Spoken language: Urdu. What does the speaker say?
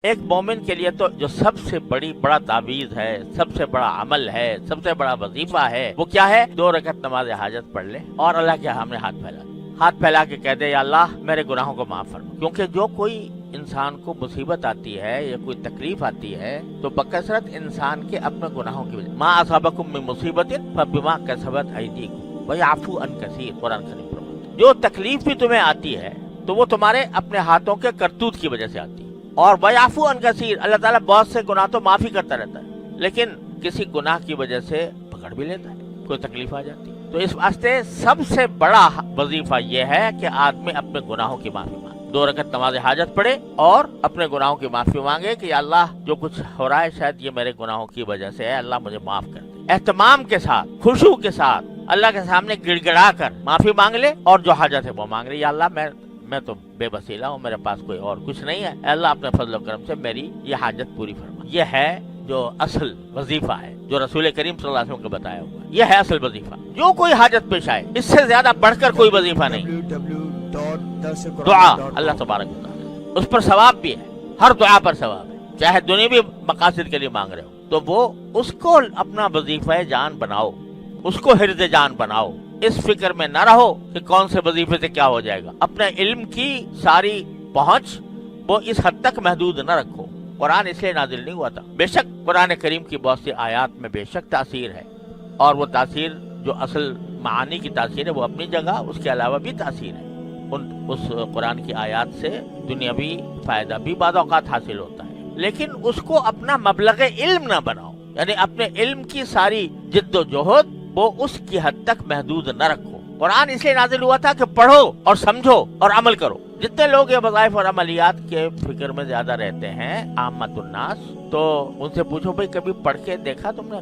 ایک مومن کے لیے تو جو سب سے بڑا تعویذ ہے، سب سے بڑا عمل ہے، سب سے بڑا وظیفہ ہے، وہ کیا ہے؟ 2 رکعت نماز حاجت پڑھ لے اور اللہ کے سامنے ہاتھ پھیلا کے کہہ دے یا اللہ میرے گناہوں کو معاف فرما۔ کیونکہ جو کوئی انسان کو مصیبت آتی ہے یا کوئی تکلیف آتی ہے تو بکثرت انسان کے اپنے گناہوں کی وجہ، ما اصابکم من مصیبت فبما کسبت ایدیکم ویعفو عن کثیر، قرآن کریم فرماتا ہے جو تکلیف بھی تمہیں آتی ہے تو وہ تمہارے اپنے ہاتھوں کے کرتوت کی وجہ سے آتی ہے، اور ویعفو عن کثیر، اللہ تعالیٰ بہت سے گناہ تو معافی کرتا رہتا ہے، لیکن کسی گناہ کی وجہ سے پکڑ بھی لیتا ہے، کوئی تکلیف آ جاتی ہے۔ تو اس واسطے سب سے بڑا وظیفہ یہ ہے کہ آدمی اپنے گناہوں کی معافی مانگے، 2 رکعت نماز حاجت پڑھے اور اپنے گناہوں کی معافی مانگے کہ یا اللہ جو کچھ ہو رہا ہے شاید یہ میرے گناہوں کی وجہ سے ہے، اللہ مجھے معاف کر دے۔ اہتمام کے ساتھ، خشوع کے ساتھ اللہ کے سامنے گڑ گڑا کر معافی مانگ لے، اور جو حاجت ہے وہ مانگ لے، یا اللہ میں تو بے وسیلہ ہوں، میرے پاس کوئی اور کچھ نہیں ہے، اے اللہ اپنے فضل و کرم سے میری یہ حاجت پوری فرما۔ یہ ہے جو اصل وظیفہ ہے جو رسول کریم صلی اللہ علیہ وسلم کو بتایا ہوا ہے، یہ ہے اصل وظیفہ۔ جو کوئی حاجت پیش آئے اس سے زیادہ بڑھ کر کوئی وظیفہ نہیں۔ دعا اللہ تبارک و تعالی، اس پر ثواب بھی ہے، ہر دعا پر ثواب ہے، چاہے دنیوی مقاصد کے لیے مانگ رہے ہو تو وہ اس کو اپنا وظیفہ جان بناؤ، اس کو حرز جان بناؤ، اس فکر میں نہ رہو کہ کون سے وظیفے سے کیا ہو جائے گا۔ اپنے علم کی ساری پہنچ وہ اس حد تک محدود نہ رکھو۔ قرآن اس لیے نازل نہیں ہوا تھا، بے شک قرآن کریم کی بہت سی آیات میں بے شک تاثیر ہے، اور وہ تاثیر جو اصل معانی کی تاثیر ہے وہ اپنی جگہ، اس کے علاوہ بھی تاثیر ہے۔ اس قرآن کی آیات سے دنیاوی فائدہ بھی بعض اوقات حاصل ہوتا ہے، لیکن اس کو اپنا مبلغ علم نہ بناؤ، یعنی اپنے علم کی ساری جد و جہد وہ اس کی حد تک محدود نہ رکھو۔ قرآن اس لیے نازل ہوا تھا کہ پڑھو اور سمجھو اور عمل کرو۔ جتنے لوگ یہ وظائف اور عملیات کے فکر میں زیادہ رہتے ہیں، عامت الناس، تو ان سے پوچھو بھئی کبھی پڑھ کے دیکھا تم نے؟